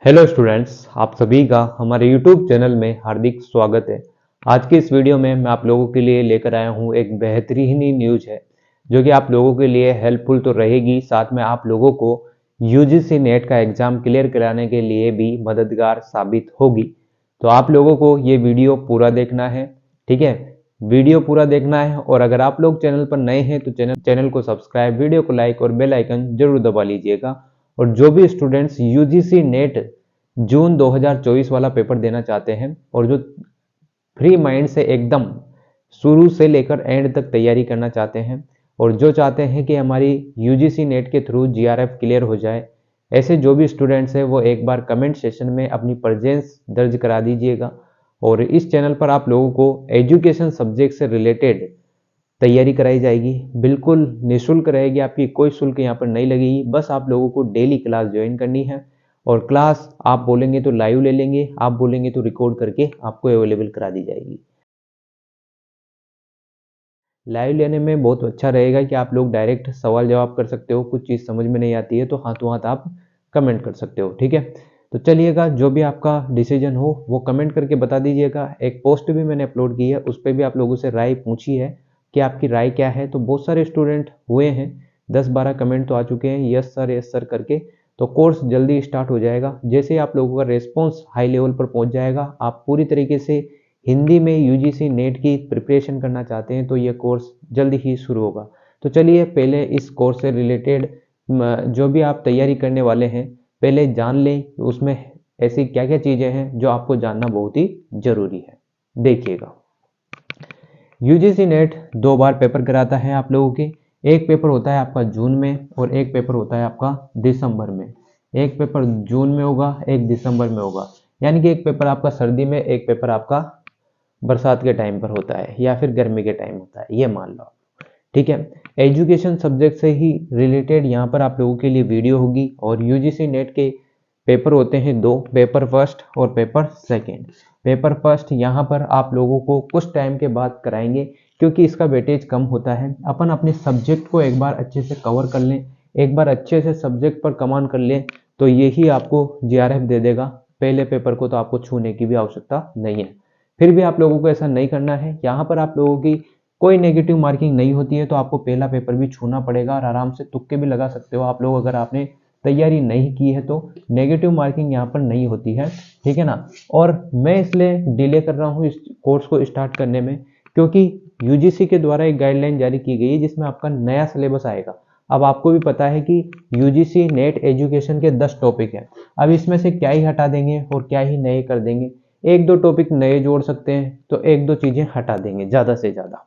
Hello students, आप सभी का हमारे यूट्यूब चैनल में हार्दिक स्वागत है। आज की इस वीडियो में मैं आप लोगों के लिए लेकर आया हूं एक बेहतरीन न्यूज है जो कि आप लोगों के लिए हेल्पफुल तो रहेगी, साथ में आप लोगों को यूजीसी नेट का एग्जाम क्लियर कराने के लिए भी मददगार साबित होगी। तो आप लोगों को ये वीडियो पूरा देखना है, ठीक है। वीडियो पूरा देखना है और अगर आप लोग चैनल पर नए हैं तो चैनल को सब्सक्राइब, वीडियो को लाइक और बेल आइकन जरूर दबा लीजिएगा। और जो भी स्टूडेंट्स यूजीसी नेट जून 2024 वाला पेपर देना चाहते हैं और जो फ्री माइंड से एकदम शुरू से लेकर एंड तक तैयारी करना चाहते हैं और जो चाहते हैं कि हमारी यूजीसी नेट के थ्रू जीआरएफ क्लियर हो जाए, ऐसे जो भी स्टूडेंट्स हैं वो एक बार कमेंट सेशन में अपनी प्रेजेंस दर्ज करा दीजिएगा। और इस चैनल पर आप लोगों को एजुकेशन सब्जेक्ट से रिलेटेड तैयारी कराई जाएगी, बिल्कुल निःशुल्क रहेगी, आपकी कोई शुल्क यहाँ पर नहीं लगेगी। बस आप लोगों को डेली क्लास ज्वाइन करनी है और क्लास आप बोलेंगे तो लाइव ले लेंगे, आप बोलेंगे तो रिकॉर्ड करके आपको अवेलेबल करा दी जाएगी। लाइव लेने में बहुत अच्छा रहेगा कि आप लोग डायरेक्ट सवाल जवाब कर सकते हो, कुछ चीज़ समझ में नहीं आती है तो हाथों हाथ आप कमेंट कर सकते हो, ठीक है। तो चलिएगा, जो भी आपका डिसीजन हो वो कमेंट करके बता दीजिएगा। एक पोस्ट भी मैंने अपलोड की है, उस पर भी आप लोगों से राय पूछी है कि आपकी राय क्या है। तो बहुत सारे स्टूडेंट हुए हैं, 10-12 कमेंट तो आ चुके हैं यस सर करके। तो कोर्स जल्दी स्टार्ट हो जाएगा। जैसे ही आप लोगों का रेस्पॉन्स हाई लेवल पर पहुंच जाएगा, आप पूरी तरीके से हिंदी में यूजीसी नेट की प्रिपरेशन करना चाहते हैं तो ये कोर्स जल्दी ही शुरू होगा। तो चलिए पहले इस कोर्स से रिलेटेड जो भी आप तैयारी करने वाले हैं पहले जान लें उसमें ऐसी क्या क्या चीज़ें हैं जो आपको जानना बहुत ही जरूरी है। देखिएगा, यूजीसी नेट 2 बार पेपर कराता है आप लोगों के। एक पेपर होता है आपका जून में और एक पेपर होता है आपका दिसंबर में। एक पेपर जून में होगा, एक दिसंबर में होगा, यानी कि एक पेपर आपका सर्दी में, एक पेपर आपका बरसात के टाइम पर होता है या फिर गर्मी के टाइम होता है, ये मान लो, ठीक है। एजुकेशन सब्जेक्ट से ही रिलेटेड यहाँ पर आप लोगों के लिए वीडियो होगी। और यूजीसी नेट के पेपर होते हैं दो, पेपर फर्स्ट और पेपर सेकेंड। पेपर फर्स्ट यहाँ पर आप लोगों को कुछ टाइम के बाद कराएंगे क्योंकि इसका वेटेज कम होता है। अपन अपने सब्जेक्ट को एक बार अच्छे से कवर कर लें, एक बार अच्छे से सब्जेक्ट पर कमांड कर लें तो यही आपको जीआरएफ दे देगा। पहले पेपर को तो आपको छूने की भी आवश्यकता नहीं है। फिर भी आप लोगों को ऐसा नहीं करना है, यहाँ पर आप लोगों की कोई नेगेटिव मार्किंग नहीं होती है तो आपको पहला पेपर भी छूना पड़ेगा और आराम से तुक्के भी लगा सकते हो आप लोग। अगर आपने तैयारी नहीं की है तो नेगेटिव मार्किंग यहाँ पर नहीं होती है, ठीक है ना। और मैं इसलिए डिले कर रहा हूँ इस कोर्स को स्टार्ट करने में क्योंकि यूजीसी के द्वारा एक गाइडलाइन जारी की गई है जिसमें आपका नया सिलेबस आएगा। अब आपको भी पता है कि यूजीसी नेट एजुकेशन के 10 टॉपिक हैं। अब इसमें से क्या ही हटा देंगे और क्या ही नए कर देंगे, एक दो टॉपिक नए जोड़ सकते हैं तो एक दो चीज़ें हटा देंगे ज़्यादा से ज़्यादा।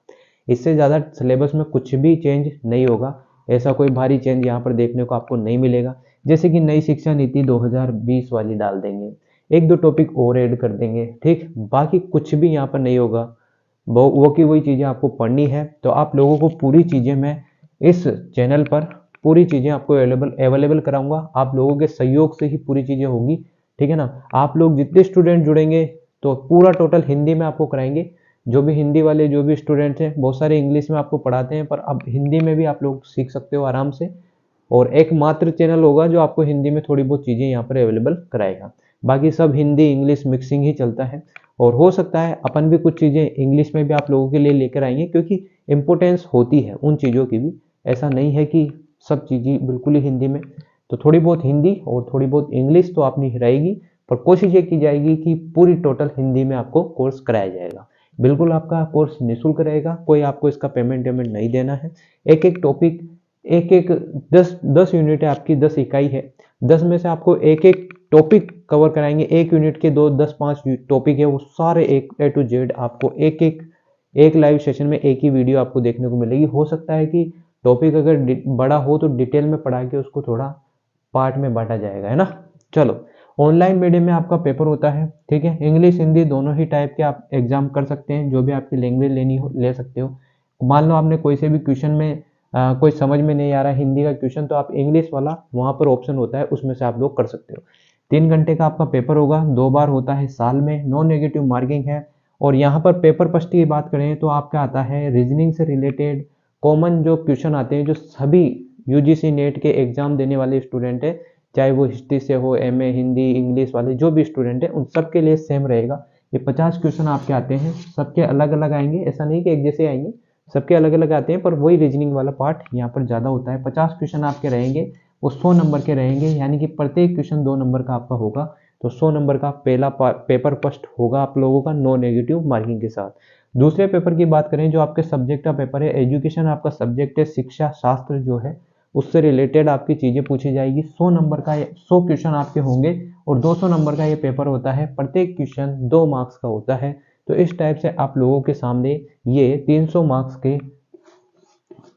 इससे ज़्यादा सिलेबस में कुछ भी चेंज नहीं होगा। ऐसा कोई भारी चेंज यहाँ पर देखने को आपको नहीं मिलेगा। जैसे कि नई शिक्षा नीति 2020 वाली डाल देंगे, एक दो टॉपिक और ऐड कर देंगे, ठीक। बाकी कुछ भी यहाँ पर नहीं होगा। वो की वही चीज़ें आपको पढ़नी है। तो आप लोगों को पूरी चीज़ें मैं इस चैनल पर पूरी चीज़ें आपको अवेलेबल कराऊंगा। आप लोगों के सहयोग से ही पूरी चीज़ें होंगी, ठीक है ना। आप लोग जितने स्टूडेंट जुड़ेंगे तो पूरा टोटल हिंदी में आपको कराएंगे। जो भी हिंदी वाले जो भी स्टूडेंट्स हैं, बहुत सारे इंग्लिश में आपको पढ़ाते हैं पर अब हिंदी में भी आप लोग सीख सकते हो आराम से। और एकमात्र चैनल होगा जो आपको हिंदी में थोड़ी बहुत चीज़ें यहाँ पर अवेलेबल कराएगा। बाकी सब हिंदी इंग्लिश मिक्सिंग ही चलता है। और हो सकता है अपन भी कुछ चीज़ें इंग्लिश में भी आप लोगों के लिए लेकर आएंगे क्योंकि इम्पोर्टेंस होती है उन चीज़ों की भी। ऐसा नहीं है कि सब चीज़ें बिल्कुल ही हिंदी में। तो थोड़ी बहुत हिंदी और थोड़ी बहुत इंग्लिश तो आपने रहेगी, पर कोशिश ये की जाएगी कि पूरी टोटल हिंदी में आपको कोर्स कराया जाएगा। बिल्कुल आपका कोर्स निःशुल्क रहेगा, कोई आपको इसका पेमेंट नहीं देना है। एक एक टॉपिक, एक एक 10 यूनिट है आपकी, 10 इकाई है, 10 में से आपको एक एक टॉपिक कवर कराएंगे। एक यूनिट के 10-5 टॉपिक है, वो सारे एक ए टू जेड आपको एक लाइव सेशन में एक ही वीडियो आपको देखने को मिलेगी। हो सकता है कि टॉपिक अगर बड़ा हो तो डिटेल में पढ़ा के उसको थोड़ा पार्ट में बांटा जाएगा, है ना। चलो, ऑनलाइन मीडियम में आपका पेपर होता है, ठीक है। इंग्लिश हिंदी दोनों ही टाइप के आप एग्जाम कर सकते हैं, जो भी आपकी लैंग्वेज लेनी हो ले सकते हो। मान लो आपने कोई से भी क्वेश्चन में कोई समझ में नहीं आ रहा हिंदी का क्वेश्चन, तो आप इंग्लिश वाला वहाँ पर ऑप्शन होता है, उसमें से आप लोग कर सकते हो। 3 घंटे का आपका पेपर होगा, 2 बार होता है साल में, नो नेगेटिव मार्किंग है। और यहाँ पर पेपर फर्स्ट की बात करें तो आपका आता है रीजनिंग से रिलेटेड कॉमन जो क्वेश्चन आते हैं, जो सभी यूजीसी नेट के एग्जाम देने वाले स्टूडेंट है चाहे वो हिस्ट्री से हो, एमए हिंदी इंग्लिश वाले जो भी स्टूडेंट है उन सब के लिए सेम रहेगा। ये 50 क्वेश्चन आपके आते हैं, सबके अलग अलग आएंगे, ऐसा नहीं कि एक जैसे आएंगे, सबके अलग अलग आते हैं, पर वही रीजनिंग वाला पार्ट यहाँ पर ज़्यादा होता है। 50 क्वेश्चन आपके रहेंगे, वो 100 नंबर के रहेंगे, यानी कि प्रत्येक क्वेश्चन 2 नंबर का आपका होगा। तो 100 नंबर का पहला पेपर फर्स्ट होगा आप लोगों का नो नेगेटिव मार्किंग के साथ। दूसरे पेपर की बात करें, जो आपके सब्जेक्ट का पेपर है, एजुकेशन आपका सब्जेक्ट है, शिक्षा शास्त्र जो है उससे रिलेटेड आपकी चीज़ें पूछी जाएगी। 100 नंबर का 100 क्वेश्चन आपके होंगे और 200 नंबर का ये पेपर होता है, प्रत्येक क्वेश्चन 2 मार्क्स का होता है। तो इस टाइप से आप लोगों के सामने ये 300 मार्क्स के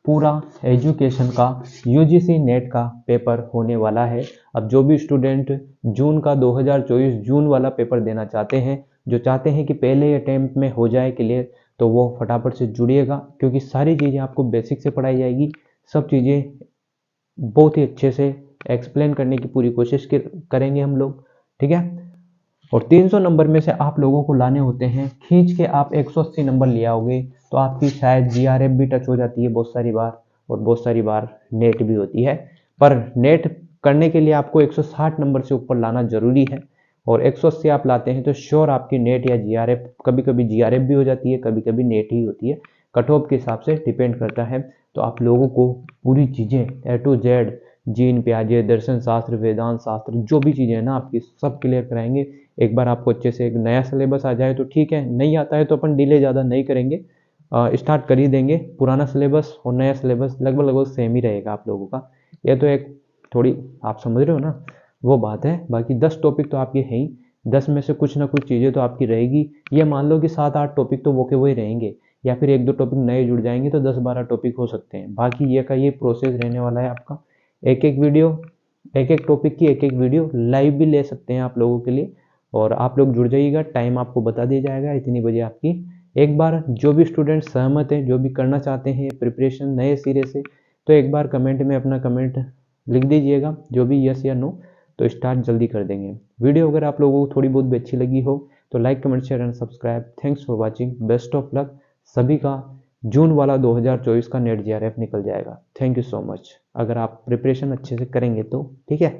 पूरा एजुकेशन का यूजीसी नेट का पेपर होने वाला है। अब जो भी स्टूडेंट जून का 2024 जून वाला पेपर देना चाहते हैं, जो चाहते हैं कि पहले अटेम्प्ट में हो जाए क्लियर, तो वो फटाफट से जुड़िएगा, क्योंकि सारी चीज़ें आपको बेसिक से पढ़ाई जाएगी। सब चीज़ें बहुत ही अच्छे से एक्सप्लेन करने की पूरी कोशिश करेंगे हम लोग, ठीक है। और 300 नंबर में से आप लोगों को लाने होते हैं, खींच के आप 180 नंबर ले आओगे तो आपकी शायद जीआरएफ भी टच हो जाती है बहुत सारी बार, और बहुत सारी बार नेट भी होती है। पर नेट करने के लिए आपको 160 नंबर से ऊपर लाना जरूरी है, और 180 आप लाते हैं तो श्योर आपकी नेट या जीआरएफ, कभी कभी जीआरएफ भी हो जाती है, कभी कभी नेट ही होती है, कट ऑफ के हिसाब से डिपेंड करता है। तो आप लोगों को पूरी चीज़ें ए टू जेड, जीन प्याजे, दर्शन शास्त्र, वेदांत शास्त्र, जो भी चीज़ें हैं ना आपकी सब क्लियर कराएंगे। एक बार आपको अच्छे से एक नया सिलेबस आ जाए तो ठीक है, नहीं आता है तो अपन डिले ज़्यादा नहीं करेंगे, स्टार्ट कर ही देंगे। पुराना सिलेबस और नया सिलेबस लगभग लगभग सेम ही रहेगा आप लोगों का। ये तो एक थोड़ी आप समझ रहे हो ना, वो बात है। बाकी 10 टॉपिक तो आपके हैं ही, 10 में से कुछ ना कुछ चीज़ें तो आपकी रहेगी। ये मान लो कि 7-8 टॉपिक तो वो के वही रहेंगे, या फिर 1-2 टॉपिक नए जुड़ जाएंगे तो 10-12 टॉपिक हो सकते हैं। बाकी ये का ये प्रोसेस रहने वाला है आपका। एक एक वीडियो, एक एक टॉपिक की एक एक वीडियो लाइव भी ले सकते हैं आप लोगों के लिए। और आप लोग जुड़ जाइएगा, टाइम आपको बता दिया जाएगा इतनी बजे आपकी। एक बार जो भी स्टूडेंट सहमत हैं, जो भी करना चाहते हैं प्रिपरेशन नए सिरे से, तो एक बार कमेंट में अपना कमेंट लिख दीजिएगा, जो भी यस या नो, तो स्टार्ट जल्दी कर देंगे। वीडियो अगर आप लोगों को थोड़ी बहुत भी अच्छी लगी हो तो like comment share and subscribe. Thanks for watching, best of luck. सभी का जून वाला 2024 का नेट जीआरएफ निकल जाएगा। थैंक यू सो मच, अगर आप प्रिपरेशन अच्छे से करेंगे तो, ठीक है।